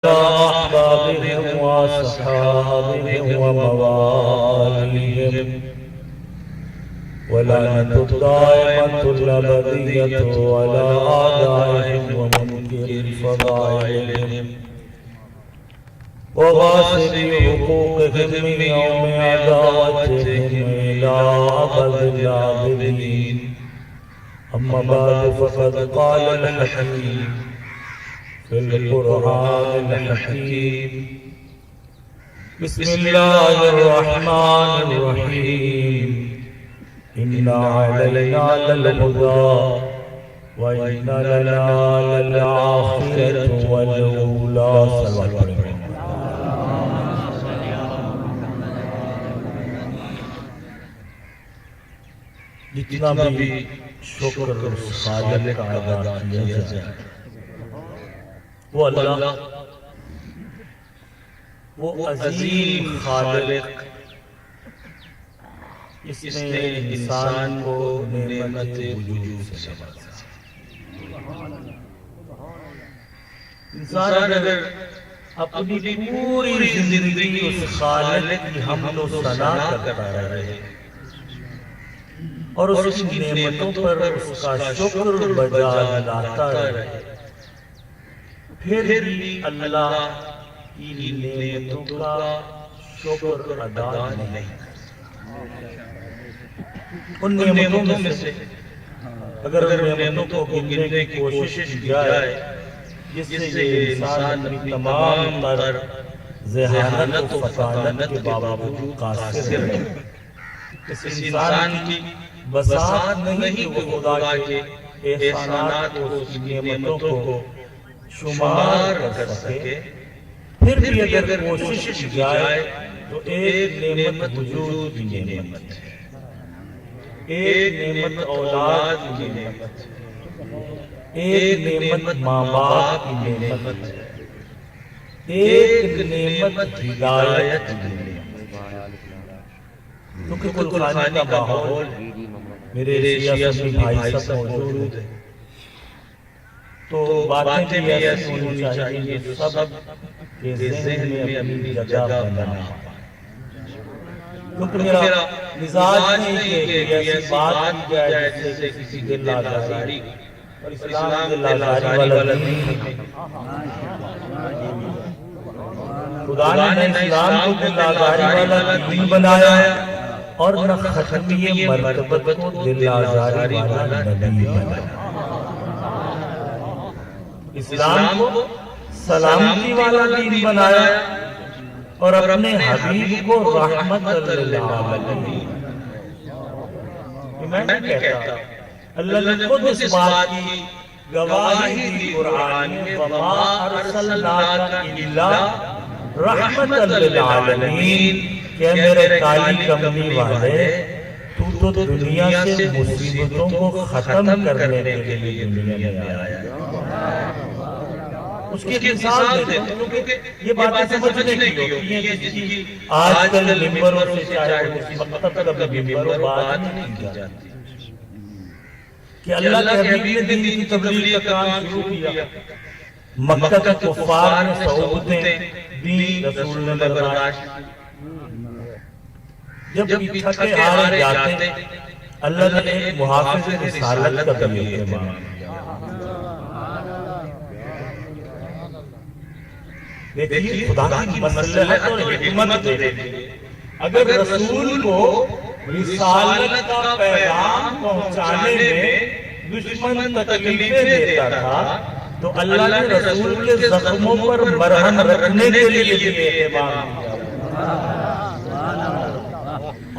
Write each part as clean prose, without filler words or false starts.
أحبابهم وأصحابهم ومواليهم ولعنة الدائمة الأبدية على أعدائهم ومنكر فضائلهم وغاصب حقوقهم من يوم عداوتهم إلى أبد الآبدين. أما بعد فقد قال الحكيم في القرآن الحكيم: بسم الله الرحمن الرحيم. إن علينا للهدى وإن لنا للآخرة والأولى. جتنا بھی شکر اس خالق کا ادا کیا جائے وہ اللہ، وہ عظیم خالق، اس نے انسان کو نعمت وجود سے نوازا. انسان اگر اپنی پوری زندگی اس خالق کی حمد و ثنا کرتا رہے اور اس کی نعمتوں پر اس کا شکر بجا لاتا رہے، پھر بھی اللہ کی نعمتوں کا شکر ادا نہیں کرتا. ان نعمتوں میں سے اگر نعمتوں کو گننے کی کوشش کی جائے جس سے یہ انسان اپنی تمام تر ذہانت و فطانت کے باوجود قاصر ہے، اس انسان کی بساط نہیں کہ وہ خدا کے احسانات و اس کی نعمتوں کو شمار کر سکے. پھر بھی اگر کوشش کی جائے تو ایک نعمت وجود کی نعمت ہے، ایک نعمت اولاد کی نعمت ہے، ایک نعمت ماں باپ کی نعمت ہے، ایک نعمت ہدایت کی نعمت. کیونکہ کل خانی کا ماحول میرے شیعہ سنی بھائی سب موجود ہے تو باتیں بھی ایسی ہونی چاہیے جو سب کے ذہن میں اپنی جگہ بنانا. کیونکہ میرا مزاج نہیں کہ ایسی بات کی جائے جس سے کسی دل آزاری، اور اسلام دل آزاری والا نہیں ہے. خدا نے اسلام کو دل آزاری والا دین بنایا اور نہ ختمی مرتبت کو دل آزاری والا نبی بنایا. اسلام کو سلامتی والا دین بنایا اور اپنے حبیب کو رحمت للعالمین. میں نہیں کہتا، اللہ نے خود اس بات کی گواہی دی قرآن میں: وَمَا أَرْسَلْنَاكَ إِلَّا رَحْمَةً لِلْعَالَمِينَ، کہ میرے کالی کملی والے تو دنیا سے مصیبتوں کو ختم کرنے کے لیے دنیا میں آیا. اس کی مثال دیتے ہیں کیونکہ یہ باتیں سمجھنے کی ہوتی ہیں کہ آج کل ممبروں سے چاہے اس مکتب کا ممبروں بات نہیں کی جاتی کہ اللہ کے حبیب نے دین کی تبلیغ کا کام شروع کیا. مکہ کے کفار نے صعوبتیں دی، رسول نے برداشت. جب تھکے ہارے جاتے اللہ نے ایک محافظ رسالت کا بھی اہتمام کیا. دیکھیے خدا کی مصلحت اور حکمت دیکھیے. اگر رسول کو رسالت کا پیغام پہنچانے میں دشمن تکلیفیں دیتا تھا تو اللہ نے رسول کے زخموں پر مرہم رکھنے کے لیے بھی اہتمام کیا.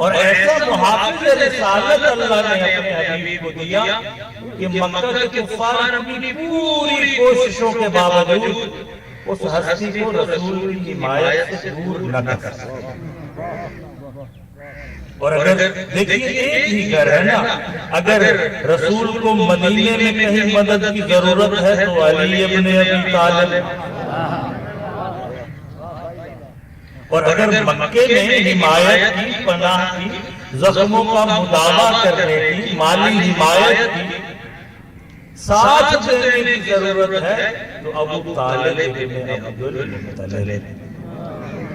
اور ایسا محافظ رسالت اللہ نے اپنے حبیب کو دیا کہ مکہ کے کفار اپنی پوری کوششوں کے باوجود اس ہستی کو رسول کی حمایت سے دور نہ کر سکے. اور اگر دیکھیے ایک ہی گھر ہے نا، اگر رسول کو مدینے میں کہیں مدد کی ضرورت ہے تو علی ابن ابی طالب، اور اگر مکے میں حمایت کی، پناہ کی، زخموں کا مداوا کرنے کی، مالی حمایت کی، ساتھ دینے کی ضرورت ہے تو ابو طالب ابن عبد المطلب.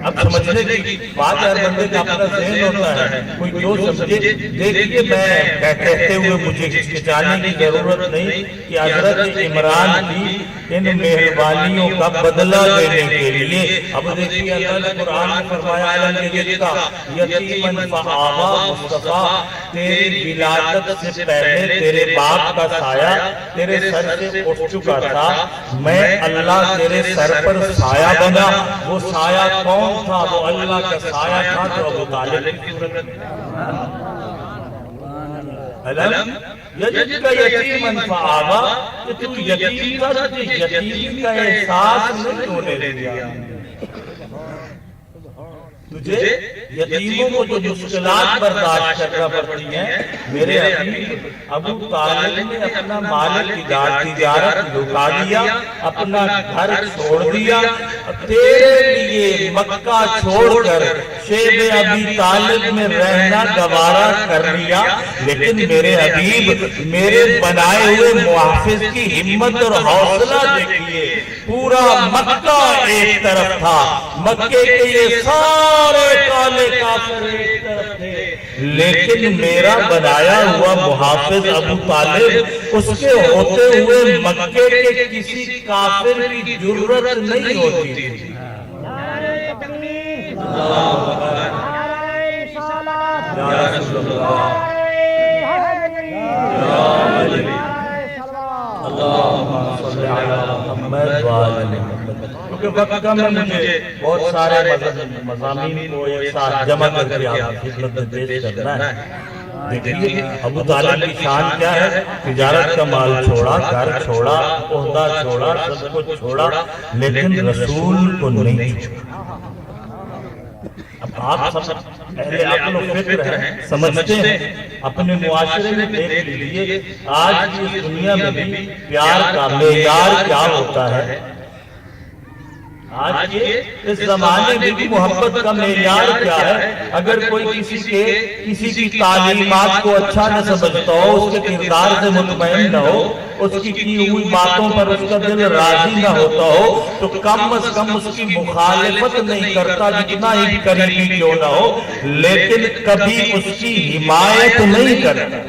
اب سمجھنے کی بات ہے، ہر بندے کا اپنا ذہن ہوتا ہے، کوئی جو سمجھے. دیکھیے میں کہتے ہوئے مجھے ہچکچانے کی ضرورت نہیں کہ حضرت عمران کی ان مہربانیوں کا بدلہ لینے کے لیے. اب دیکھیے اللہ نے قرآن میں فرمایا یتیمن فآوا، مصطفیٰ تیری ولادت سے پہلے تیرے باپ کا سایہ تیرے سر سے اٹھ چکا تھا، میں اللہ تیرے سر پر سایہ بنا. وہ سایہ کون تھا؟ وہ اللہ کا سایہ تھا جو ابو طالب کی صورت میں. علم یجدک یتیمن فآوا، کہ تو یتیم تھا، تجھے یتیمی کا احساس نہیں ہونے دیا. تجھے یتیموں کو جو مشکلات برداشت کرنا پڑتی ہیں، میرے حبیب ابو طالب نے اپنا مال تجارت لٹا دیا، اپنا گھر چھوڑ دیا، تیرے لیے مکہ چھوڑ کر شیب ابی طالب میں رہنا گوارا کر لیا. لیکن میرے حبیب میرے بنائے ہوئے محافظ کی ہمت اور حوصلہ دیکھیے. پورا مکہ ایک طرف تھا، مکے کے یہ سارے کالے کافر ایک طرف تھے، لیکن میرا بنایا ہوا محافظ ابو طالب، اس کے ہوتے ہوئے مکے کے کسی کافر کی جرت نہیں ہوتی تھی. یا رسول اللہ، اللہم صلی علی محمد وآلہ محمد. کیونکہ وقت کم ہے، مجھے بہت سارے مضامین کو ایک ساتھ جمع کر کے آپ کی خدمت میں پیش کرنا ہے. دیکھیے ابو طالب کی شان کیا ہے. تجارت کا مال چھوڑا، گھر چھوڑا، عہدہ چھوڑا، سب کچھ چھوڑا، لیکن رسول کو نہیں چھوڑا. اب آپ سب اہل عقل و فکر ہیں، سمجھتے ہیں، اپنے معاشرے میں دیکھ لیجئے آج کی اس دنیا میں بھی پیار کا معیار کیا ہوتا ہے. آج کے اس زمانے میں بھی محبت کا معیار کیا ہے. اگر کوئی کسی کی تعلیمات کو اچھا نہ سمجھتا ہو، اس کے کردار سے مطمئن نہ ہو، اس کی ہوئی باتوں پر اس کا دل راضی نہ ہوتا ہو، تو کم از کم اس کی مخالفت نہیں کرتا، جتنا ہی قریبی کیوں نہ ہو، لیکن کبھی اس کی حمایت نہیں کرتا.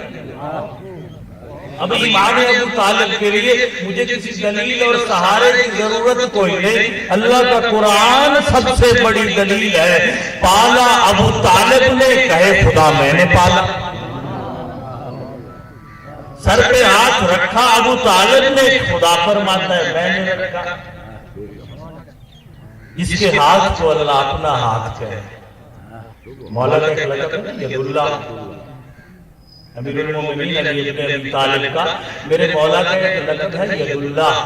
اب ایمان ابو طالب کے لیے مجھے کسی دلیل اور سہارے کی ضرورت کوئی نہیں. اللہ کا قرآن سب سے بڑی دلیل ہے. پالا ابو طالب نے، کہے خدا میں نے پالا. سر پہ ہاتھ رکھا ابو طالب نے، خدا فرماتا ہے میں نے رکھا. جس کے ہاتھ کو اللہ اپنا ہاتھ کہے. مولا کا ایک لقب ہے ید اللہ، امیر المومنین علی ابن ابی طالب کا میرے مولا کا ایک لقب ہے ید اللہ.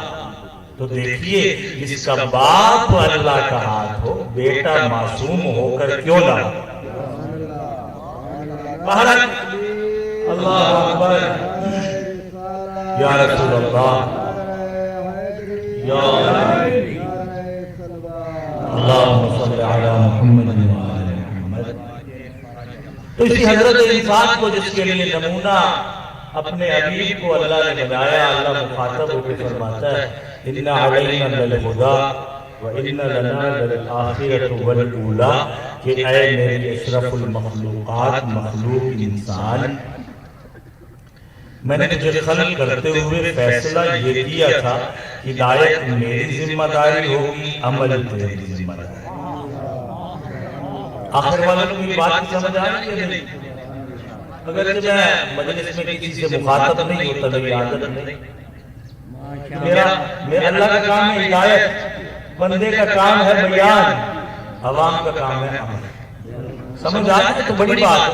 تو دیکھیے جس کا باپ اللہ کا ہاتھ ہو، بیٹا معصوم ہو کر کیوں نہ ہو. اللہ اکبر، یا رسول اللہ، یا اللہم صلی علی محمد. تو اسی حضرت انسان کو جس کے لیے نمونہ اپنے حبیب کو اللہ نے بنایا، اللہ مخاطب ہو کے فرماتا ہے اِنَّ عَلَيْنَا لَلْهُدَىٰ وَإِنَّ لَنَا لَلْآخِرَةُ وَالْأُولَىٰ، کہ اے میری اشرف المخلوقات، مخلوق انسان، میں نے تجھے خلق کرتے ہوئے فیصلہ یہ کیا تھا، ہدایت میری ذمہ داری ہوگی، عمل تیری ذمہ داری. آخر والوں کو یہ بات سمجھ آئی کہ نہیں؟ اگر میں مجلس میں کسی سے مخاطب نہیں ہوتا، میری عادت نہیں. میرا اللہ کا کام ہے ہدایت، بندے کا کام ہے بیان، عوام کا کام ہے عمل. سمجھ آئی ہے تو بڑی بات ہے.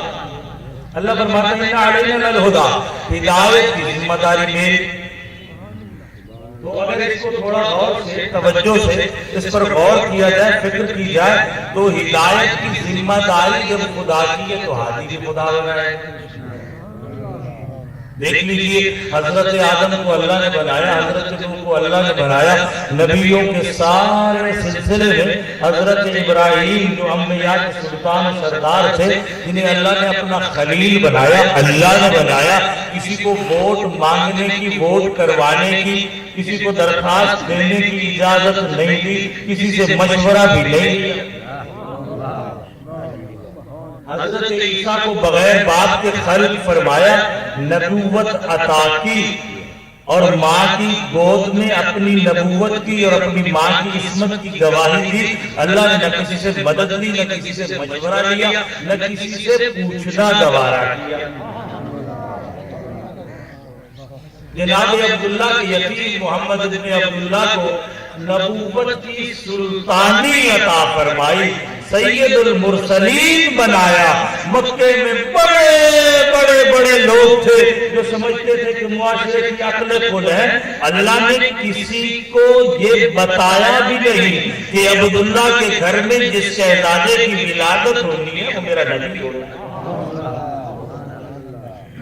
اللہ فرماتا ہے اِنَّ عَلَيْنَا لَلْهُدَىٰ، ہدایت کی ذمہ داری میری. تو اگر اس کو تھوڑا غور سے، توجہ سے اس پر غور کیا جائے، فکر کی جائے، تو ہدایت کی ذمہ داری جب خدا کی ہے تو ہادی بھی خدا ہو رہا ہے. دیکھ لیجئے حضرت آدم کو اللہ نے بنایا، حضرت نوح کو اللہ نے بنایا، نبیوں کے سارے سلسلے میں حضرت ابراہیم جو انبیاء کے سلطان و سردار تھے، جنہیں اللہ نے اپنا خلیل بنایا، اللہ نے بنایا، کسی کو ووٹ مانگنے کی، ووٹ کروانے کی، کسی کو درخواست دینے کی اجازت نہیں دی، کسی سے مشورہ بھی نہیں دیا۔ حضرت عیسیٰ کو بغیر باپ کے خلق فرمایا، نبوت عطا کی، اور ماں کی گود میں اپنی نبوت کی اور اپنی ماں کی عصمت کی گواہی دی۔ اللہ نے نہ کسی سے مدد لی، نہ کسی سے مشورہ لیا، نہ کسی سے پوچھنا گوارا کیا۔ جناب عبداللہ کے یتیم محمد بن عبداللہ کو نبوت کی سلطانی عطا فرمائی، سید المرسلین بنایا۔ مکے میں بڑے لوگ تھے جو سمجھتے تھے کہ معاشرے کی عقل کھل ہے۔ اللہ نے کسی کو یہ بتایا بھی نہیں کہ عبداللہ کے گھر میں جس شہزادے کی ولادت ہونی ہے وہ میرا نبی ہوگا۔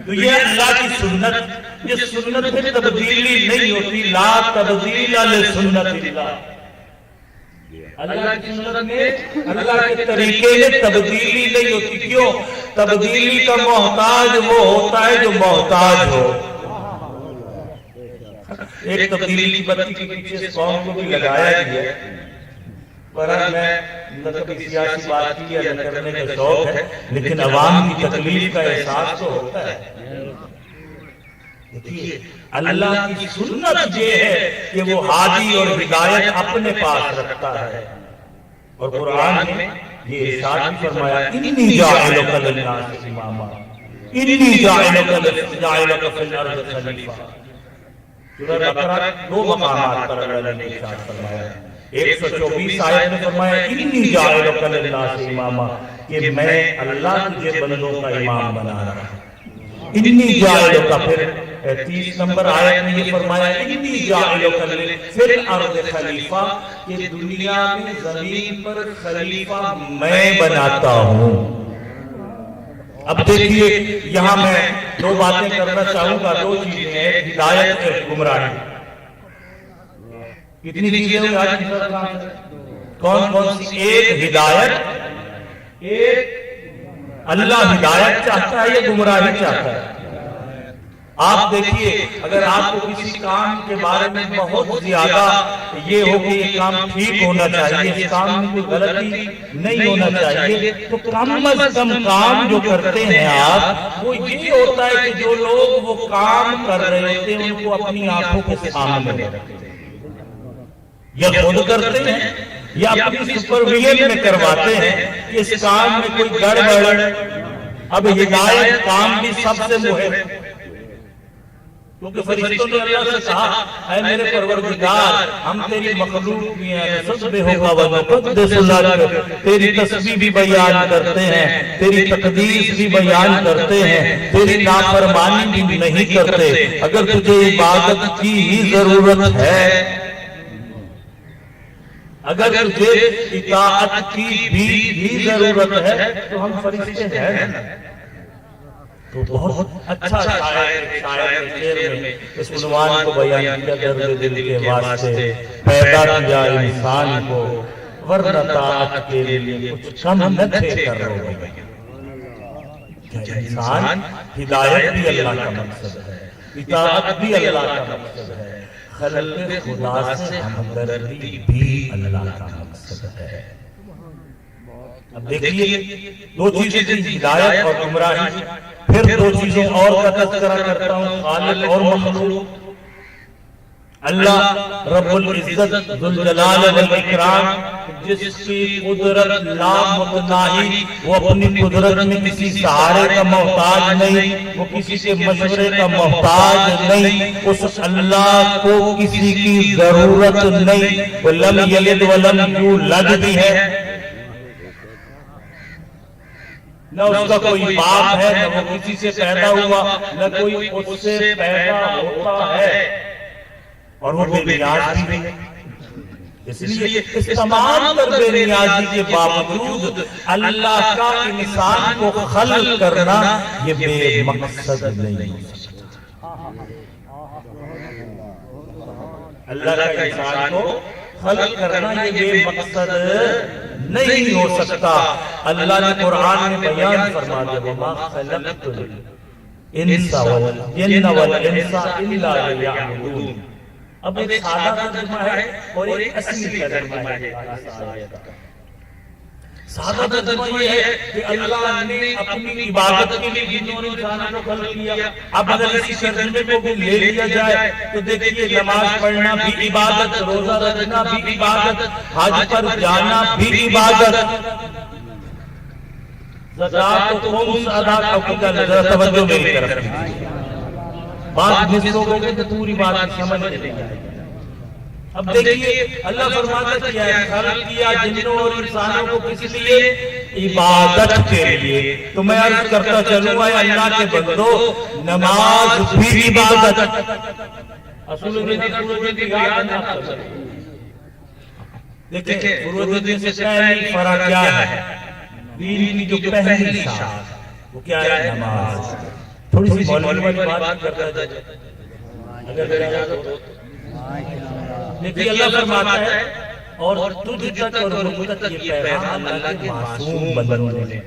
تو یہ اللہ کی سنت، یہ سنت میں تبدیلی نہیں ہوتی، لا تبدیل لسنت اللہ۔ اللہ کی سنت میں، اللہ کے طریقے میں تبدیلی نہیں ہوتی۔ کیوں؟ تبدیلی کا محتاج وہ ہوتا ہے جو محتاج ہو۔ ایک تبدیلی کی بتی کے پیچھے اس قوم کو بھی لگایا گیا ہے، پر میں نہ کبھی سیاسی بات کی یا نہ کرنے کا شوق ہے، لیکن عوام کی تکلیف کا احساس تو ہوتا ہے۔ دیکھیے اللہ کی سنت یہ ہے کہ وہ ہادی اور ہدایت اپنے پاس رکھتا ہے، اور قرآن میں یہ ارشاد بھی فرمایا، انی جاعلک للناس اماما، انی جاعلک فی الارض خلیفہ۔ سورہ بقرہ 2 مقامات پر اللہ نے ارشاد فرمایا، 124 آیت میں فرمایا انی جاعلک للناس اماما، کہ میں اللہ تجھے بندوں کا امام بنا رہا ہوں۔ انی جاعلک، پھر 30 نمبر آیت میں یہ فرمایا انی جاعلک فی الارض خلیفہ، کہ دنیا میں زمین پر خلیفہ میں بناتا ہوں۔ اب دیکھیے یہاں میں 2 باتیں کرنا چاہوں گا، 2 چیزیں ہیں، ہدایت اور گمراہی۔ کتنی چیزیں ہوئی آج کی طرح؟ کون سی؟ ایک ہدایت، ایک اللہ ہدایت چاہتا ہے یا گمراہی چاہتا ہے؟ آپ دیکھیے اگر آپ کو کسی کام کے بارے میں بہت زیادہ یہ ہو کہ یہ کام ٹھیک ہونا چاہیے، اس کام میں کوئی غلطی نہیں ہونا چاہیے، تو کم از کم کام جو کرتے ہیں آپ، وہ یہ ہوتا ہے کہ جو لوگ وہ کام کر رہے ہوتے ہیں ان کو اپنی آنکھوں کے سامنے رکھتے ہیں، یا خود کرتے ہیں یا اپنی سپرویژن میں کرواتے ہیں کہ اس کام میں کوئی گڑبڑ۔ اب ہدایت کام بھی سب سے مہم، کیونکہ فرشتوں نے اللہ سے کہا، اے میرے پروردگار ہم تیری مخلوق بھی ہیں، نسبحک و نقدس لک، تیری تسبیح بھی بیان کرتے ہیں، تیری تقدیس بھی بیان کرتے ہیں، تیری نافرمانی بھی نہیں کرتے۔ اگر تجھے عبادت کی ہی ضرورت ہے، اگر تجھے اطاعت کی بھی ضرورت ہے تو ہم فرشتے ہیں۔ تو بہت اچھا شاعر شعر میں اس عنوان کو بیان کیا، درد دل کے واسطے پیدا کیا انسان کو، ورنہ طاعت کے لیے کچھ کم نہ تھے کر رہے۔ انسان ہدایت بھی اللہ کا مقصد ہے، اطاعت بھی اللہ کا مقصد ہے، خلق خدا سے ہمدردی بھی اللہ کا مقصد ہے۔ اب دیکھیے 2 چیزیں تھیں، ہدایت اور گمراہی۔ پھر 2 چیزوں اور کا تذکرہ کرتا ہوں، خالق اور مخلوق۔ اللہ رب العزت ذوالجلال والاکرام، جس کی قدرت لا متناہی، وہ اپنی قدرت میں کسی سہارے کا محتاج نہیں، وہ کسی کے مشورے کا محتاج نہیں، اس اللہ کو کسی کی ضرورت نہیں۔ وہ لم یلد ولم یولد بھی ہے، نہ اس کا کوئی باپ ہے، نہ وہ کسی سے پیدا ہوا، نہ کوئی اس سے پیدا ہوتا ہے، اور وہ بے نیاز بھی نہیں۔ اس لیے اس تمام تر بے نیازی کے باوجود اللہ کا انسان کو خلق کرنا یہ بے مقصد نہیں ہو سکتا۔ اللہ کا انسان کو خلق کرنا یہ بے مقصد نہیں ہو سکتا. اللہ نے قرآن میں بیان فرما دیا وَمَا خَلَقْتُ الْإِنسَ وَالْجِنَّ وَالْإِنسَ إِلَّا لِيَعْبُدُونِ. اب ایک سادہ ترجمہ ہے اور ایک اصلی ترجمہ ہے. سادہ ترجمہ یہ ہے کہ اللہ نے اپنی عبادت کے لیے جنوں نے انسانوں کو خلق کیا. اب اگر اسی ترجمے کو بھی لے لیا جائے تو دیکھیے نماز پڑھنا بھی عبادت, روزہ رکھنا بھی عبادت, حج پر جانا بھی عبادت, زکات و خمس ادا کرنا. توجہ میری طرف بات مس ہو گئی تو پوری بات سمجھ نہیں آئے گی. اب دیکھیے اللہ فرماتا کیا ہے, خلق کیا جنوں اور انسانوں کو کس لیے؟ عبادت کے لیے. تو میں عرض کرتا چلوں اے اللہ کے بندو, نماز بھی عبادت. اصول میں سورج کی یاد نہ کر سکتے. دیکھیں سورج سے پہلی فرق کیا ہے؟ دین کی جو پہلی شان وہ کیا ہے؟ نماز. تھوڑی سی مولوی والی بات کرتا جائے اگر میری اجازت ہو. لیکن اللہ فرماتا ہے اور تجھ تک اور مجھ تک یہ پیغام اللہ کے معصوم بندوں نے.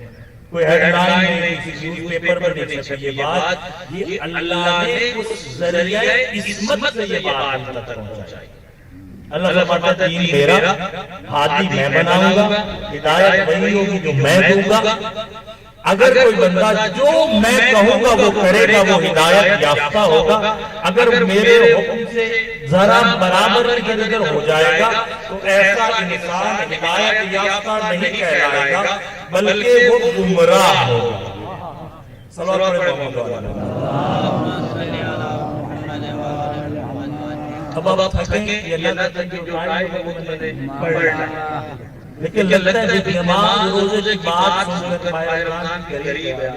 کوئی ہیڈ لائن نہیں, کسی نیوز پیپر پر نہیں چھپی یہ بات. یہ اللہ نے اس ذریعہ عصمت سے یہ بات تک پہنچائی. اللہ فرماتا ہے دین میرا, ہادی میں بناؤں گا, ہدایت وہی ہوگی جو میں دوں گا. اگر کوئی بندہ جو میں کہوں گا وہ کرے گا وہ ہدایت یافتہ ہوگا. اگر میرے حکم سے ذرا برابر ادھر ادھر ہو جائے گا تو ایسا انسان ہدایت یافتہ نہیں کہلائے گا بلکہ وہ گمراہ ہوگا. صلوات پڑھیں محمد علیہ. اب آپ تھکیں یہ اللہ تک جو ٹائم ہے وہ میں نے پڑھنا, لیکن لگتا ہے کہ نماز روزے کی بات سن کر ماہ رمضان قریب ہے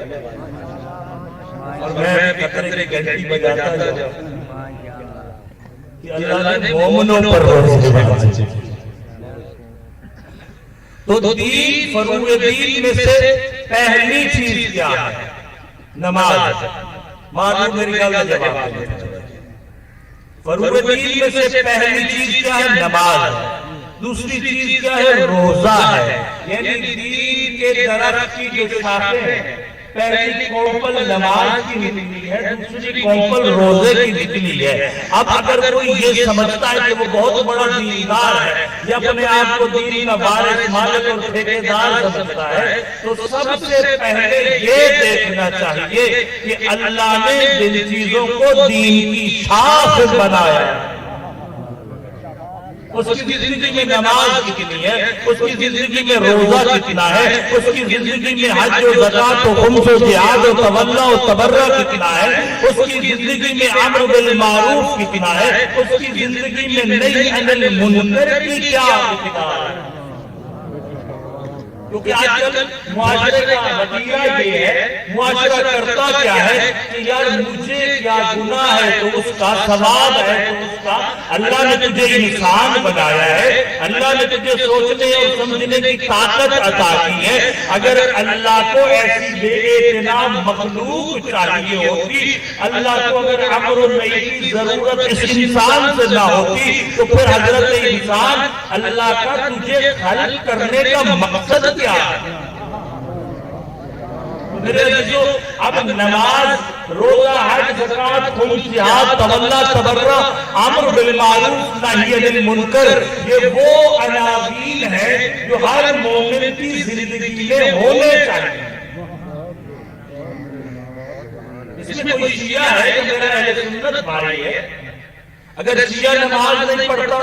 اور میں قطرے گھنٹی بجاتا جاؤں کہ اللہ نے مومنوں پر روزے بھیجے. تو دین, فروع دین میں سے پہلی چیز کیا ہے؟ نماز. معلوم میری گل کا جواب ہے. فروع دین میں سے پہلی چیز کیا ہے؟ نماز. دوسری چیز کیا ہے؟ روزہ ہے. یعنی دین کے درخت کی جو شاخیں ہیں, پہلی کوپل نماز کی نکلی ہے, دوسری کوپل روزے کی نکلی ہے. اب اگر کوئی یہ سمجھتا ہے کہ وہ بہت بڑا دیندار ہے یا اپنے آپ کو دین کا وارث, مالک اور ٹھیکیدار سمجھتا ہے تو سب سے پہلے یہ دیکھنا چاہیے کہ اللہ نے جن چیزوں کو دین کی شاخ بنایا ہے اس کی زندگی میں نماز کتنی ہے, اس کی زندگی میں روزہ کتنا ہے, اس کی زندگی میں حج و زکات و خمس و جہاد و تولا و تبرع کتنا ہے, اس کی زندگی میں امر بالمعروف کتنا ہے, اس کی زندگی میں نہی عن المنکر کی کیا کتنا ہے. کیونکہ آج کل معاشرے کا نتیجہ یہ ہے, معاشرہ کرتا کیا ہے کہ یار مجھے کیا گناہ ہے تو اس کا ثواب ہے, تو اس کا اللہ نے تجھے انسان بنایا ہے, اللہ نے تجھے سوچنے اور سمجھنے کی طاقت عطا کی ہے. اگر اللہ کو ایسی بے اعتنا مخلوق چاہیے ہوتی, اللہ کو اگر امر و نہی کی ضرورت اس انسان سے نہ ہوتی تو پھر حضرت انسان اللہ کا تجھے خلق کرنے کا مقصد کیا ہے؟ میرے عزیزو, اب نماز, روزہ, حج, زکات, خمس, جہاد, تولا, تبرع, امر بالمعروف, نہی عن المنکر, یہ وہ عناوین ہیں جو ہر مومن کی زندگی میں ہونے چاہیے. اس میں کوئی شیعہ ہے کہ میرا اہل سنت بھائی ہے, اگر شیعہ نماز نہیں پڑھتا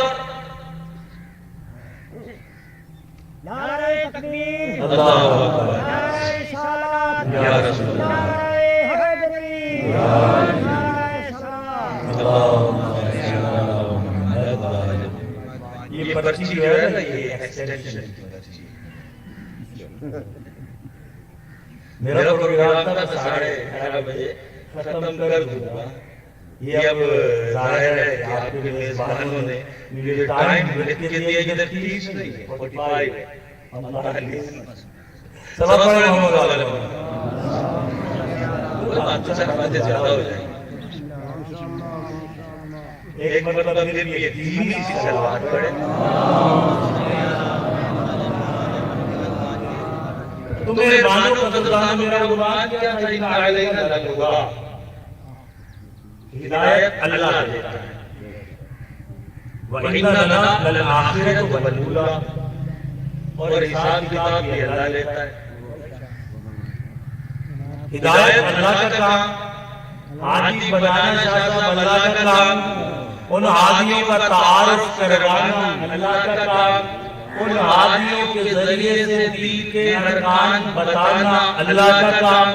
نعرہ تکبیر, اللہ اکبر, نعرہ رسالت, یا رسول اللہ, نعرہ حیدری, نعرہ سلام. یہ پرچی جو ہے نا, یہ ایکسٹینشن کی پرچی. میرا پروگرام تھا 11:30 بجے ختم کر دوں گا. یہ اب ظاہر ہے کہ آپ کے میزبانوں نے مجھے ٹائم لکھ کے دیا, ادھر 30 نہیں ہے 45 ہے. صلوات پڑھیں محمد علیہ. بات تو سر باتیں زیادہ ہو جائیں گی. ایک مرتبہ پھر یہ دینی سی سلوات پڑھے. تمہیں مانو قدردان میرا عنوان کیا تھا؟ ان علینا للہدیٰ. ہدایت اللہ دیتا ہے. وَإِنَّ لَنَا لَلْآخِرَةَ وَالْأُولَىٰ. اور حساب کتاب بھی اللہ لیتا ہے. ہدایت اللہ کا کام، ہادی بنانا شاہ صاحب اللہ کا کام، ان ہادیوں کا تعارف کروانا اللہ کا کام، ان ہادیوں کے ذریعے سے دین کے ارکان بتانا اللہ کا کام،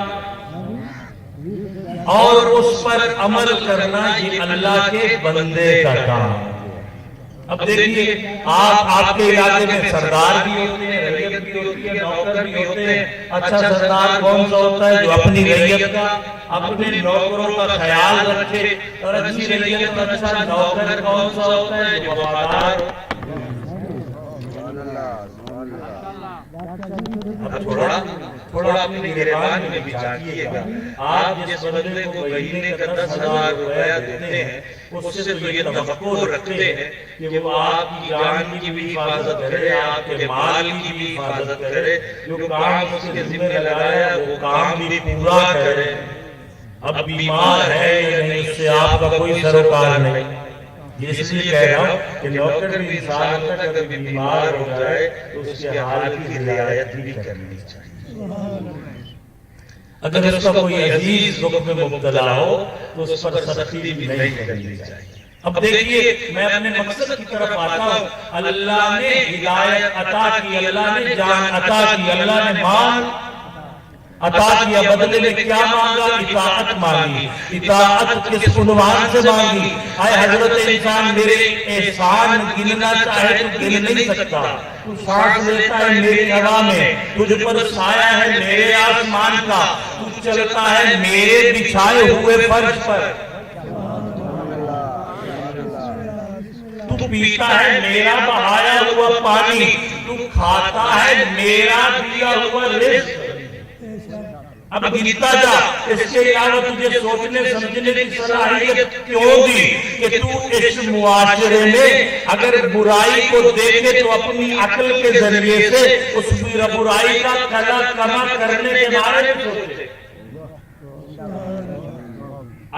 اور اس پر عمل کرنا یہ اللہ کے بندے کا کام. اب دیکھیے آپ کے علاقے میں سردار بھی ہوتے ہیں، رعیت بھی ہوتی ہے، نوکر بھی ہوتے ہیں. اچھا سردار کون سا ہوتا ہے؟ جو اپنی رعیت کا، اپنے نوکروں کا خیال رکھے. اور اچھی رعیت کا اچھا نوکر کون سا ہوتا ہے؟ جو وفادار ہو. تھوڑا اپنی گریبان میں بھی جھانکیے گا. آپ جس بندے کو مہینے کا 10,000 روپیہ دیتے ہیں، اس سے تو یہ توقع رکھتے ہیں کہ وہ آپ کی جان کی بھی حفاظت کرے، آپ کے مال کی بھی حفاظت کرے. جو کام اس کے ذمہ لگایا وہ کام بھی پورا کرے. اب بیمار ہے یا نہیں اس سے آپ کا کوئی سروکار نہیں. یہ اس لیے کہہ رہا ہوں کہ نوکر بھی انسان ہوتا ہے، اگر بیمار ہو جائے تو اس کے حال کی رعایت بھی کرنی چاہیے. اگر اس کا کوئی عزیز دکھ میں مبتلا ہو تو اس پر سختی بھی نہیں کرنی چاہیے. اب دیکھیے میں اپنے مقصد کی طرف آتا ہوں. اللہ نے ہدایت عطا کی، اللہ نے جان عطا کی، اللہ نے مال عطا کیا. بدلے میں کیا مانگا؟ اطاعت مانگی. اطاعت کس عنوان سے مانگی؟ اے حضرت انسان میرے احسان گننا چاہے تو گن نہیں سکتا. تو سانس لیتا ہے میری ہوا میں، تجھ پر سایہ ہے میرے آسمان کا، تو چلتا ہے میرے بچھائے ہوئے فرش پر، تو پیتا ہے میرا بہایا ہوا پانی، تو کھاتا ہے میرا دیا ہوا رزق. اب گنتا جا. اس کے علاوہ تجھے سوچنے سمجھنے کی صلاحیت کیوں دی کہ تو اس معاشرے میں اگر برائی کو دیکھے تو اپنی عقل کے ذریعے سے اس برائی کا کلا کما کرنے کے بارے میں سوچے.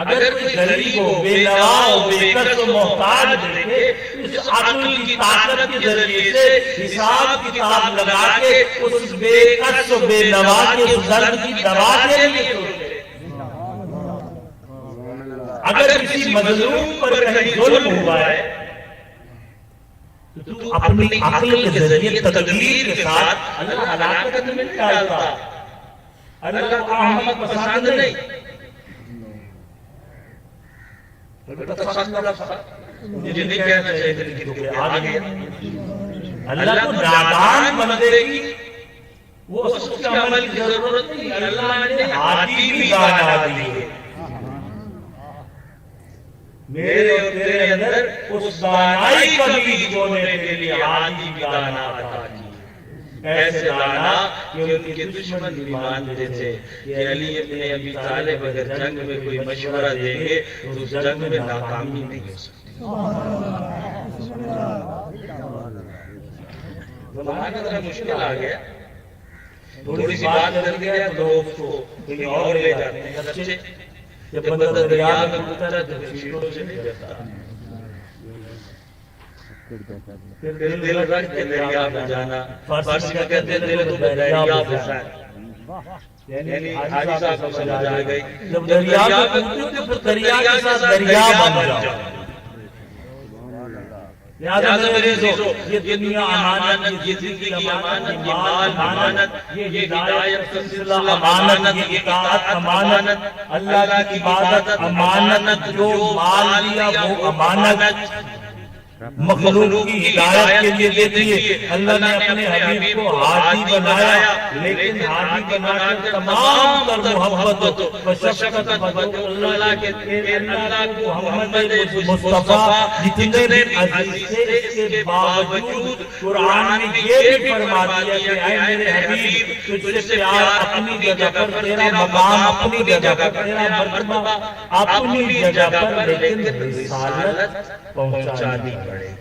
اگر کوئی غریب ہو، بے نوا ہو، بے کس و محتاج دیکھے، اس عقل کی طاقت کے ذریعے سے حساب کتاب لگا کے اس بے کس و بے نوا کے اس درد کی دوا کے لیے سوچے. اگر کسی مظلوم پر کہیں ظلم ہوا ہے تو اپنی عقل کے ذریعے تدبیر کے ساتھ، اللہ ہلاکت میں نہیں ڈالتا، اللہ کو احمد پسند نہیں. یہ نہیں کہنا چاہیے کہ آگے اللہ کو نادان بندے کی وہ اس کے عمل کی ضرورت نہیں. اللہ نے ہادی بھی دانا دی ہے. میرے اور تیرے اندر اس دانائی کا بیج بونے کے لیے ہادی بھی دانا عطا کی. ایسے دانا کہ ان کے دشمن بھی مانتے تھے کہ علی ابن ابی طالب اگر جنگ میں کوئی مشورہ دیں گے تو اس جنگ میں ناکامی نہیں ہو سکتی. زمانہ ذرا مشکل آ گیا، تھوڑی سی بات کر گیا تو لوگ اس کو کہیں اور لے جاتے ہیں. بچے جب بندہ دریا میں اترتا ہے تو چیٹوں سے نہیں ڈرتا، پھر دل رکھ کے دریا میں جانا. فارسی میں کہتے ہیں دل تو دریا میں جانا، یعنی حاجی صاحب کو سمجھ آ گئی جب دریا میں پہنچے تو پھر دریا کے ساتھ دریا بن جاؤ. لہذا میرے عزیزو، یہ دنیا امانت، یہ زندگی امانت، یہ مال امانت، یہ ہدایت کا سلسلہ امانت، یہ اطاعت امانت، اللہ کی عبادت امانت، جو مال دیا وہ امانت. مخلوق کی ہدایت کے لیے دیکھیے اللہ نے اپنے حبیب کو ہادی بنایا، لیکن ہادی بنا کر تمام تر محبت و شفقت اللہ کے اللہ کو محمد مصطفیٰ جتنے بھی عزیز تھے، اس کے باوجود قرآن نے یہ بھی فرما دیا کہ اے میرے حبیب تجھ سے پیار اپنی جگہ پر، تیرا مقام اپنی جگہ پر، تیرا مرتبہ اپنی جگہ پر، لیکن رسالت پہنچانی پڑے گی۔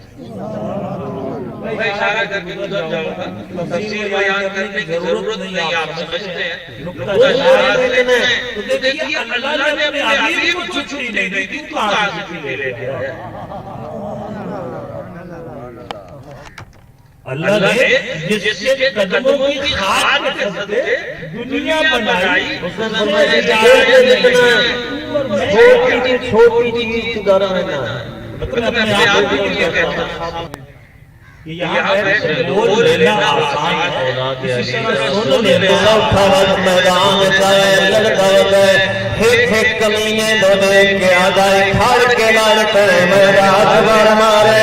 میں اشارہ کر کے گزر جاؤں گا، تفصیل بیان کرنے کی ضرورت نہیں، آپ سمجھتے ہیں نقطہ اشارہ دینے تو دیکھیے اللہ نے اپنے حبیب کو چھٹی نہیں دی، تو کہاں چھٹی لے لے گیا؟ اللہ نے جس کے قدموں کی خاک میں صدقے دنیا بنائی، چھوٹی چیز گرانا اپنے آپ کو کیا کہتا ہے کہ یہاں بیٹھ بول لینا آسان ہے، اسی طرح سن لینا اٹھاوت میدان جائے لڑکا گئے ہک ہک کمینے دھونے کے آدھائی کھار کے لڑکے میرا دبر مارے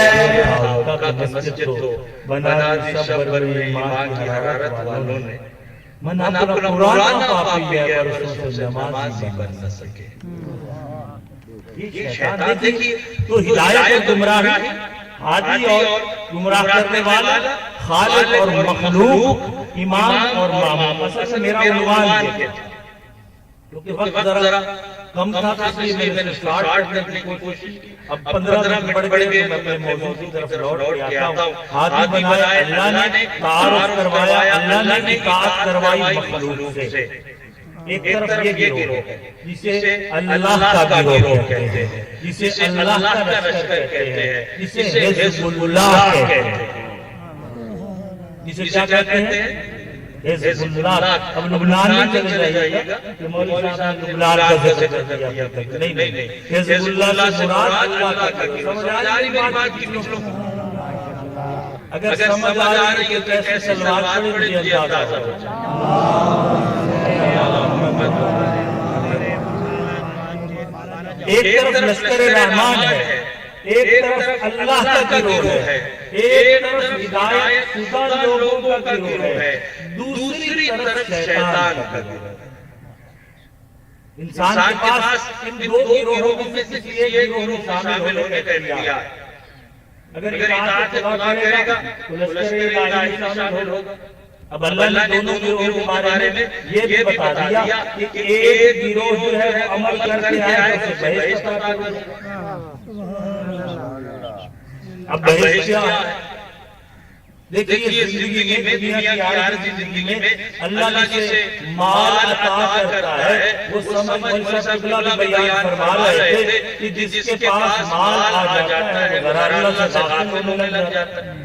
مسجد تو بنا دی سب بروی ایمان کی حرارت والوں نے، من اپنا قرآن پاپی ہے برسوں سے نمازی بن نہ سکے۔ یہ شیطان دیکھیے تو ہدایت گمراہی، ہادی اور گمراہ کرنے والا، خالق اور مخلوق، امام اور مامون۔ اصل میرا عنوان یہ ہے کیونکہ وقت ذرا کم تھا، اس لیے میں نے سٹارٹ کرنے کی کوشش، اب 15 منٹ بڑھ گئے، میں اپنے موضوع کی طرف لوٹ کے آتا ہوں۔ ہادی بنایا اللہ نے، تعارف کروایا اللہ نے، اطاعت کروائی مخلوق سے۔ ایک طرف یہ گروہ ہے جسے اللہ کا گروہ کہتے ہیں، جسے اللہ کا لشکر کہتے ہیں، جسے حزب اللہ کہتے ہیں، جسے کیا کہتے ہیں؟ حزب اللہ۔ اب لبنان میں چلے جائیے گا کہ مولوی صاحب نے لبنان کا ذکر کر دیا، نہیں، حزب اللہ سے مراد اللہ کا گروہ۔ سمجھ آ رہی بات کی کچھ لوگ؟ اگر سمجھ آ رہی ہے تو کیسے سلوات پڑھیں مجھے اندازہ ہو جائے۔ ایک طرف لشکر رحمان ہے، ایک طرف اللہ کا گروہ ہے، ایک طرف ہدایت شدہ لوگوں کا گروہ ہے، دوسری طرف شیطان کا گروہ ہے۔ انسان کے پاس ان دو گروہوں میں سے کسی ایک گروہ میں شامل ہونے کا اختیار ہے۔ اگر اطاعت خدا کرے گا تو لشکر الہی میں شامل ہوگا۔ اب اللہ نے دونوں گروہوں کے بارے میں یہ بھی بتا دیا کہ ایک گروہ جو ہے وہ عمل کر کے آئے تو اسے بہشت عطا کرے۔ اب بہشت کیا ہے؟ دیکھیے زندگی میں، دنیا کی عارضی زندگی میں اللہ جسے مال عطا کرتا ہے، وہ سمجھ مولانا صاحب بھی بیان فرما رہے تھے کہ جس کے پاس مال آ جاتا ہے وہ ذرا اللہ سے غافل ہونے لگ جاتا ہے۔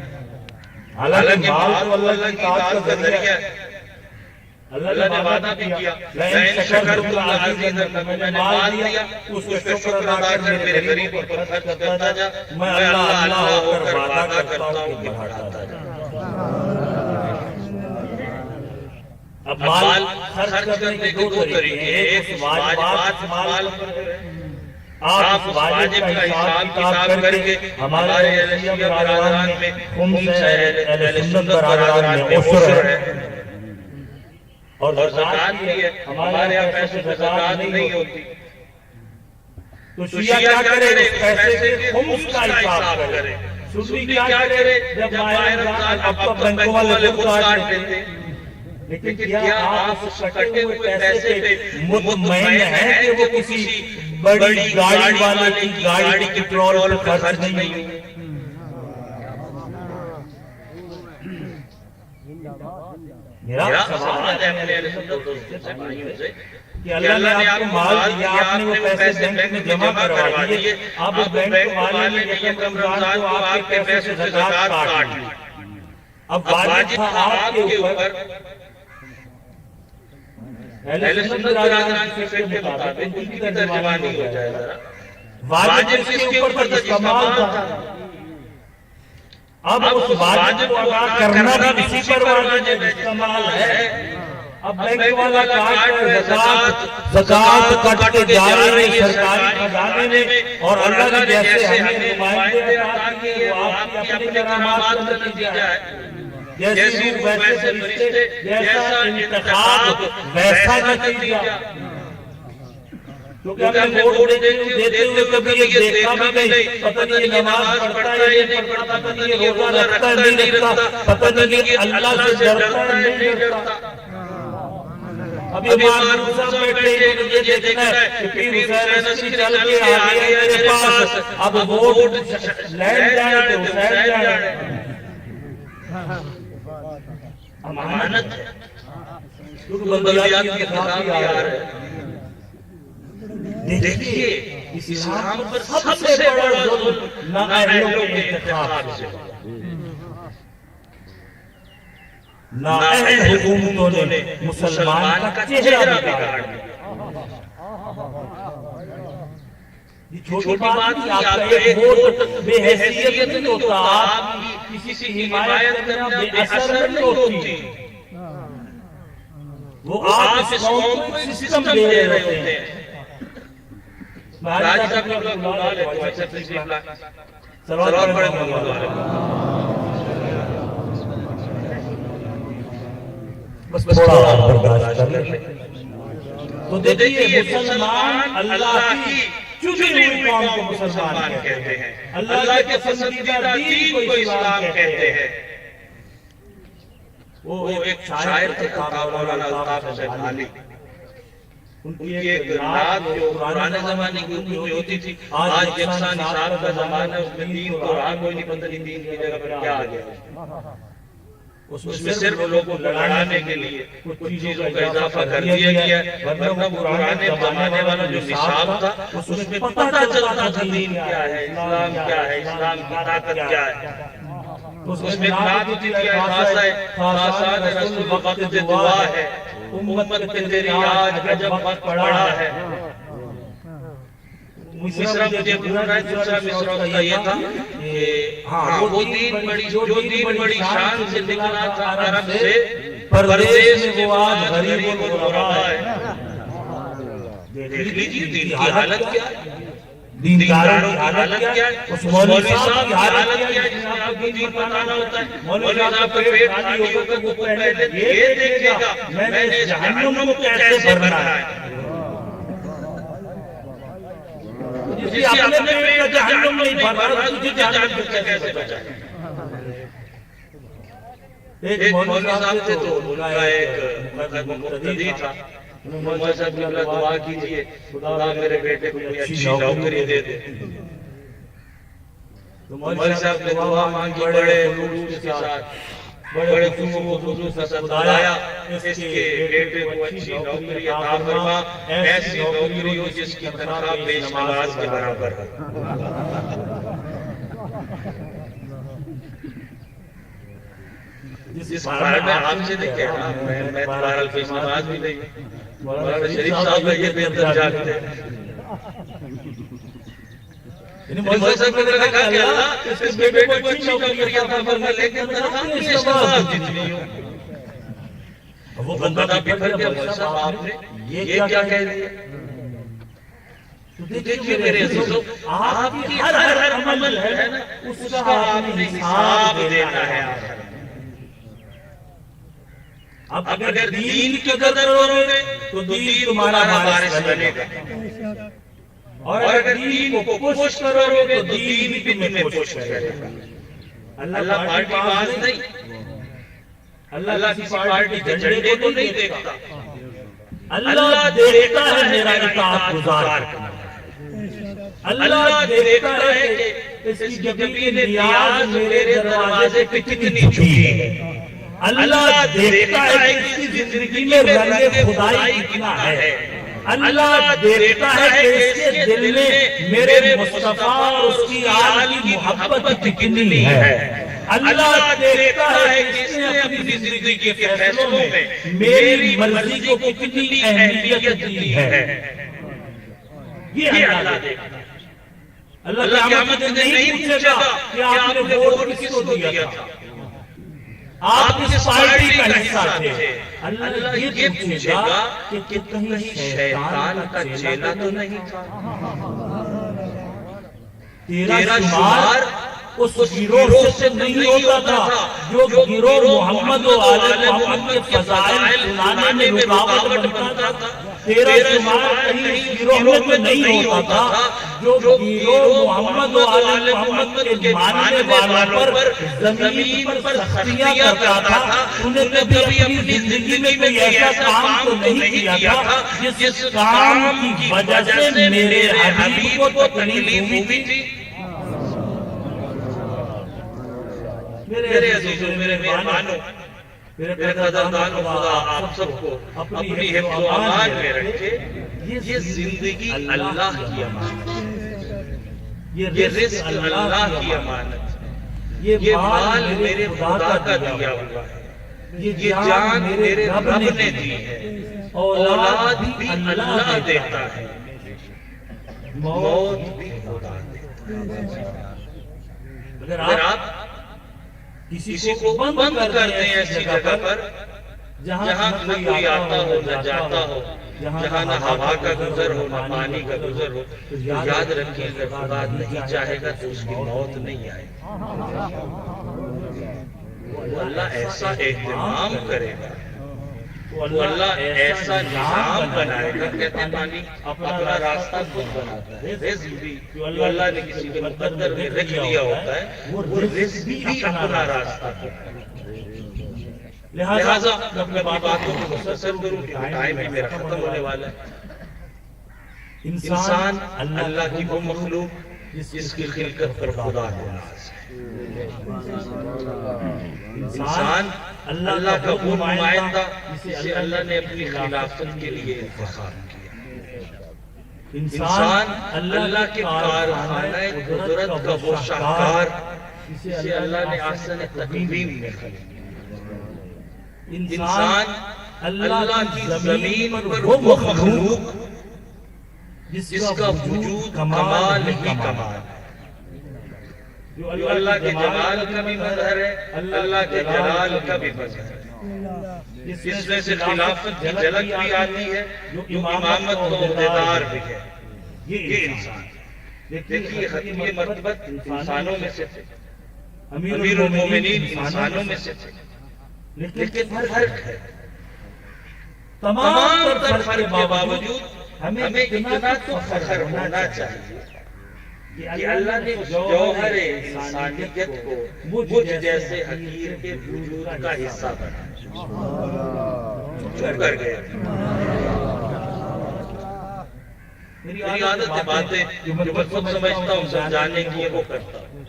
حالانکہ مال تو اللہ کی اطاعت کا ذریعہ ہے۔ اللہ نے وعدہ بھی کیا لئن شکرتم لأزیدنکم، میں نے مال دیا اس کو شکر ادا کر میرے غریبوں پر خرچ کرتا جا، میں اللہ ہو کر وعدہ کرتا ہوں کہ بڑھاتا جا۔ اب مال خرچ کرنے کے دو طریقے ہیں، ایک واجبات مال آپ اس واجب کا حساب کتاب کر کے ہمارے اہل برادران میں خمس ہے، اہل سنت برادران میں عشر ہے، اور زکات بھی ہے۔ ہمارے یہاں پیسے زکات نہیں ہوتی تو شیعہ کیا کرے؟ اس پیسے کے خمس کا حساب کرے۔ سنی کیا کرے؟ جب ماہ رمضان اب تو بینکوں والے خود کاٹ دیتے، لیکن کیا آپ اس کٹے ہوئے پیسے پہ مطمئن ہیں کہ وہ کسی بڑی گاڑی والے کی گاڑی کی پیٹرول پر خرچ نہیں ہوئی؟ میرا سوال ہے اپنے اہل سنت سے بھائیوں سے کہ اللہ نے آپ کو مال دیا، آپ نے وہ پیسے بینک میں جمع کروا دیے، اب بینک والے نے یکم رمضان کو آپ کے پیسے سے زکات کاٹ لی۔ اب واجب تھا آپ کے اوپر اہل سنت برادران کی فکر کے مطابق ان کی ترجمانی ہو جائے گا، واجب اس کے اوپر جس مال تھا، اب اس واجب کو ادا کرنا بھی اسی پر واجب ہے جس کا مال ہے۔ اب بینک والا کاٹ رہا ہے زکات کٹ کے جا رہی ہے سرکاری خزانے میں، اور اللہ نے جیسے ہمیں نمائندے عطا کیے وہ آپ کی اپنی کرامات کا نتیجہ ہے، جیسی روح ویسے فرشتے، جیسا انتخاب ویسا نتیجہ۔ کیونکہ ہم نے ووٹ دیتے ہوئے کبھی یہ دیکھا بھی نہیں، پتہ نہیں یہ نماز پڑھتا ہے یا نہیں پڑھتا، پتہ نہیں یہ روزہ رکھتا ہے نہیں رکھتا، پتہ نہیں کہ اللہ سے ڈرتا ہے نہیں ڈرتا۔ ابھی امام صاحب بیٹھے ہیں، یہ دیکھنا ہے کہ پیر حسین نشی چل کے آگے ہے میرے پاس، اب ووٹ لین جائے تو حسین جائے۔ امانت ہے، کیونکہ بلدیات کی خطاب بھی آ رہے ہیں۔ دیکھئے اسلام پر سب سے بڑا ظلم نااہلوں کے انتخاب سے، نااہل حکومتوں نے مسلمان کا چہرہ بگاڑ دیا۔ یہ چھوٹی بات نہیں، آپ کا ایک ووٹ بے حیثیت نہیں ہوتا، آپ کسی کی حمایت کرنا بے اثر نہیں ہوتی، وہ آپ اس قوم کو سسٹم دے رہے ہوتے ہیں۔ راجی صاحب نے اپنا بلا لے تو ایسا تشریف لا سلوات پڑھیں محمد والے بس تھوڑا برداشت کر لیں۔ تو دیکھیے مسلمان اللہ کی چنی ہوئی قوم کو مسلمان کہتے ہیں، اللہ کے پسندیدہ دین کو اسلام کہتے ہیں۔ وہ ایک شاعر تھے مولانا الطاف حسین علی، ان کی ایک رات جو پرانے زمانے کی ہوتی تھی، آج یکساں نصاب کا زمانہ ہے، اس میں دین کو رہا کوئی نہیں، پتہ نہیں دین کی جگہ پر کیا آ گیا۔ اس میں صرف لوگوں کو لڑانے کے لیے کچھ چیزوں کا اضافہ کر دیا گیا، ورنہ پرانے زمانے والا جو نصاب تھا اس میں پتہ چلتا تھا دین کیا ہے، اسلام کیا ہے، اسلام کی طاقت کیا ہے۔ اس میں نعت ہوتی تھی خاصان رسول وقت دعا ہے، امت پہ تیری آج عجب وقت پڑا ہے۔ مصرہ مجھے بھول رہا ہے، دوسرا مصرہ اس کا یہ تھا کہ وہ دین بڑی شان سے نکلا تھا عرب سے، پردیس میں وہ آج غریب و غربا ہے۔ دیکھ لیجیے دین کی حالت کیا ہے، دینداروں کی حالت کیا ہے، اس مولوی صاحب کی حالت کیا ہے جس میں آپ کو دین بتانا ہوتا ہے۔ مولوی صاحب کا پیٹ خالی ہوگا وہ پہلے یہ دیکھے گا میں نے اس جہنم کو کیسے بھرنا ہے۔ جسی اپنے پیٹ کا جہنم نہیں بھرنا تجھے جہنم سے کیسے بچائے۔ ایک مولوی صاحب تھے تو ان کا ایک مقتدی تھا، مولوی صاحب نے اللہ دعا کیجئے خدا میرے بیٹے کو کوئی اچھی نوکری دے دے۔ تو مولوی صاحب نے دعا مانگی بڑے خلوص کے ساتھ، بڑے خلوص کے ساتھ، خدایا اس کے بیٹے کو اچھی نوکری عطا فرما، ایسی نوکری ہو جس کی تنخواہ بیش نماز کے برابر ہے۔ جس بارے میں آپ سے نہیں کہہ رہا، میں بہرحال بیش نماز بھی نہیں، مولانا شریف صاحب کا یہ بہتر جانتے ہیں۔ مولانا صاحب نے کہا کہ اللہ اس بیٹے کو اچھی نوکری عطا فرما، لیکن تنخواہ بیش نماز جتنی ہو۔ وہ بندہ بکھر گیا، مولانا صاحب آپ نے یہ کیا کہہ دیا؟ تو دیکھیے میرے عزیزو، آپ کی ہر عمل ہے نا اس کا آپ نے حساب دینا ہے آخر۔ اب اگر دین کی قدر کرو گے تو دین تمہارا وارث بنے گا، اور اگر دین کو پوش کرو گے تو دین بھی تمہیں پوش کرے گا۔ اللہ پارٹی باز نہیں، اللہ کسی پارٹی کے جھنڈے کو نہیں دیکھتا، اللہ دیکھتا ہے میرا اطاعت گزار کرنا۔ اللہ دیکھتا ہے کہ اس کی جبی نیاز میرے دروازے پہ کتنی چھپی ہے۔ اللہ دیکھتا ہے کہ اس کی زندگی میں رنگ خدائی کتنا ہے۔ اللہ دیکھتا ہے کہ اس کے دل میں میرے مصطفیٰ اور اس کی آل کی محبت کتنی ہے۔ اللہ دیکھتا ہے کہ اس نے اپنی زندگی کے فیصلوں میں میری مرضی کو کتنی اہمیت دی ہے۔ یہ اللہ دیکھتا ہے۔ اللہ قیامت میں نہیں پوچھے گا کہ آپ نے ووٹ کس کو دیا تھا، آپ کس پارٹی کا حصہ تھے؟ اللہ یہ پوچھے گا کہ کہیں شیطان کا چیلا تو نہیں تھا؟ تیرا شمار اس گروہ سے نہیں ہوتا تھا جو گروہ محمد و آل محمد کے فضائل سنانے میں رکاوٹ بنتا تھا. تیرا شمار کہیں اس گروہ میں تو نہیں ہوتا تھا جو گروہ محمد و آل محمد کے ماننے والوں پر زمین پر سختیاں کرتا تھا. انہیں کبھی اپنی زندگی میں کوئی ایسا کام تو نہیں کیا تھا جس کام کی وجہ سے میرے حبیب کو تکلیف ہوئی تھی. میرے عزیزوں، میرے مہمانوں، میرے قدردانوں، خدا آپ سب کو اپنی حفظ و امان میں رکھے. یہ زندگی اللہ کی امانت ہے، یہ رزق اللہ کی امانت ہے، یہ مال میرے خدا کا دیا ہوا ہے، یہ جان میرے رب نے دی ہے، اولاد بھی اللہ دیتا ہے، موت بھی خدا دیتا ہے. اگر آپ کسی کو بند کرتے ہیں ایسی جگہ پر جہاں نہ کوئی آتا ہو نہ جاتا ہو، جہاں نہ ہوا کا گزر ہو نہ پانی کا گزر ہو، تو یاد رکھیں اگر خدا نہیں چاہے گا تو اس کی موت نہیں آئے گی. وہ اللہ ایسا اہتمام کرے گا، وہ اللہ ایسا نظام بنائے گا. کہتے ہیں پانی اپنا راستہ خود بناتا ہے. رزق بھی جو اللہ نے کسی کے مقدر میں رکھ دیا ہوتا ہے وہ رزق بھی اپنا راستہ خود بناتا ہے. لہذا میں اپنی باتوں کو مختصر کروں کہ ٹائم بھی میرا ختم ہونے والا ہے. انسان اللہ کی وہ مخلوق جس کی خلقت پر خدا کو ناز ہے. انسان اللہ کا وہ نمائندہ جسے اللہ نے اپنی خلافت کے لیے انتخاب کیا. انسان اللہ کے کارخانہ قدرت کا وہ شاہکار جسے اللہ نے احسن تقویم میں خلق کیا. انسان اللہ کی زمین پر وہ مخلوق جس کا وجود کمال ہی کمال ہے، جو اللہ کے جمال کا بھی مظہر ہے، اللہ کے جلال کا بھی مظہر ہے. اس میں سے خلافت کی جھلک بھی آتی ہے، جو امامت کا عہدیدار بھی ہے. یہ انسان دیکھیے ختمی مرتبت انسانوں میں سے تھے، امیر المومنین انسانوں میں سے تھے، لیکن فرق ہے. تمام تر فرق کے باوجود ہمیں اتنا تو فخر ہونا چاہیے کہ اللہ نے اس جوہر انسانیت کو مجھ جیسے حقیر کے وجود کا حصہ بنایا. چھوڑ کر گئے. میری عادت ہے باتیں جو میں خود سمجھتا ہوں سمجھانے کی وہ کرتا ہوں.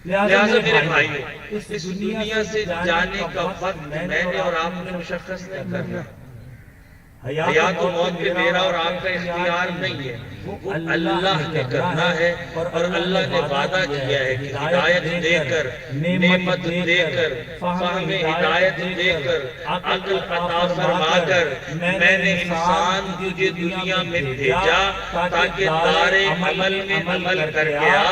لہذا میرے بھائیو، اس دنیا سے جانے کا وقت میں نے اور آپ نے مشخص نہیں کرنا. حیات و موت پہ میرا اور آپ کا اختیار نہیں ہے، وہ اللہ نے کرنا ہے. اور اللہ نے وعدہ کیا ہے کہ ہدایت دے کر، نعمت دے کر، فہم ہدایت دے کر، عقل عطا فرما کر میں نے انسان تجھے دنیا میں بھیجا تاکہ دار عمل میں عمل کر گیا،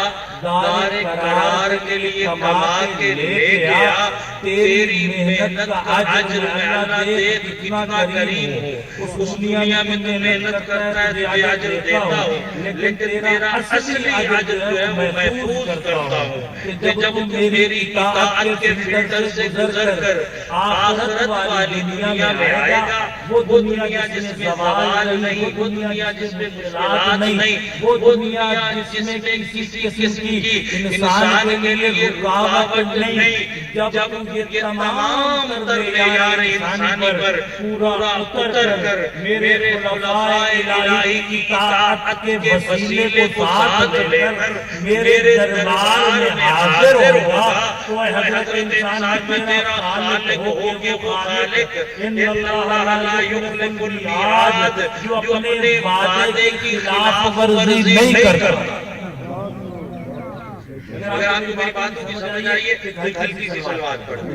دار قرار کے لیے کما کے لے گیا. تیری محنت کا اجر اللہ دیکھ کتنا کریم ہو. اس دنیا میں تو محنت کرتا ہے تجھے اجر دیتا ہوں، لیکن تیرا اصلی اجر جو ہے وہ محفوظ کرتا ہوں کہ جب تم میری اطاعت کے فلٹر سے گزر کر آخرت والی دنیا میں آئے گا، وہ دنیا جس میں زوال نہیں، وہ دنیا جس میں مشکلات نہیں، وہ دنیا جس میں کسی قسم کی انسان کے لیے رکاوٹ نہیں. جب تم یہ تمام تر معیار انسانی پر پورا اتر کر میرے خلفائے الہی کی اطاعت کے وسیلے کو ساتھ لے کر میرے دربار میں حاضر ہوگا تو اے حضرت انسان میں تیرا خالق ہوگے وہ خالق. ان اللہ لا یخلف المیعاد، جو اپنے وعدے کی خلاف ورزی نہیں کرتا. اگر آپ کو میری بات کو سمجھ آئیے تو جلدی سے صلوات پڑھیں.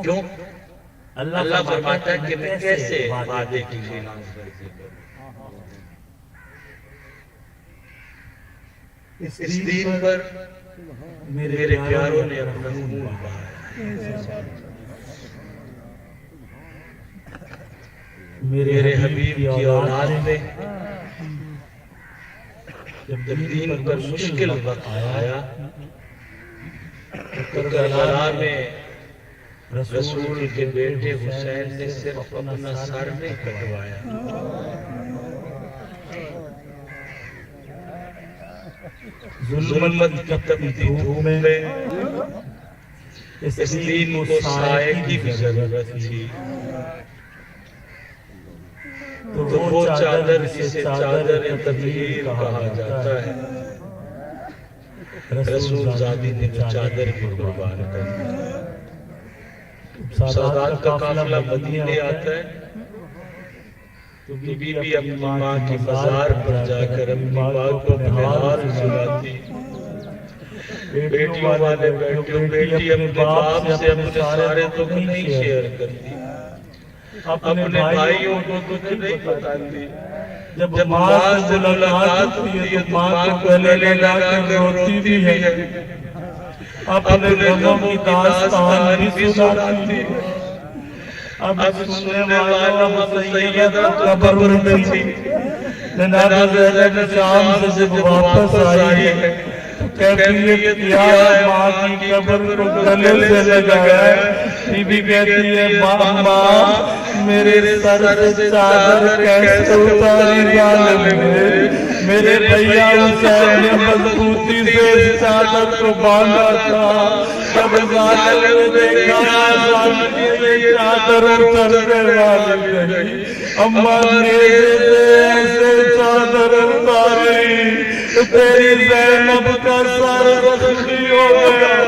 کیوں؟ اللہ فرماتا ہے کہ میں کیسے وعدے کی خلاف ورزی کروں. اس دین پر میرے پیاروں نے اپنا خون بہایا، میرے حبیب کی اولاد میں جب دین پر مشکل وقت آیا تو کربلا میں رسول کے بیٹے حسین نے صرف اپنا سر نہیں کٹوایا، ظلمت کی تپتی دھوپ میں اس دین کو سائے کی بھی ضرورت تھی، تو وہ چادر جسے چادر تطہیر کہا جاتا ہے، رسول زادی نے چادر کی قربان کر دی۔ سادات کا قافلہ مدینے آتا ہے تو بی بی اپنی ماں کی مزار پر جا کر اپنی ماں کو اپنے حال سناتی، بیٹیوں والے بیٹی اپنے باپ سے اپنے سارے دکھ نہیں شیئر کرتی، اپنے بھائیوں کو کچھ نہیں بتاتی، جب ماں سے ملاقات ہوتی ہے تو ماں کو گلے لگا کر روتی بھی ہے، اپنے غموں کی داستان بھی سناتی ہے۔ اب سننے والا سیدہ قبر میں تھی، جناب زینب شام سے جب واپس آئی ہے کیفیت کیا ماں کی قبر کو گلے سے لگایا، بی بی کہتی ہے ماں میرے سر سے چادر کیسے اتاری ظالم نے، میرے بھیا حسین نے مضبوطی سے چادر کو باندھا تھا، جب ظالم نے دیکھا ظالم یہ چادر اترنے والی نہیں، اماں میرے سے چادر اتاری تیری زینب کا سر زخمی ہو گیا۔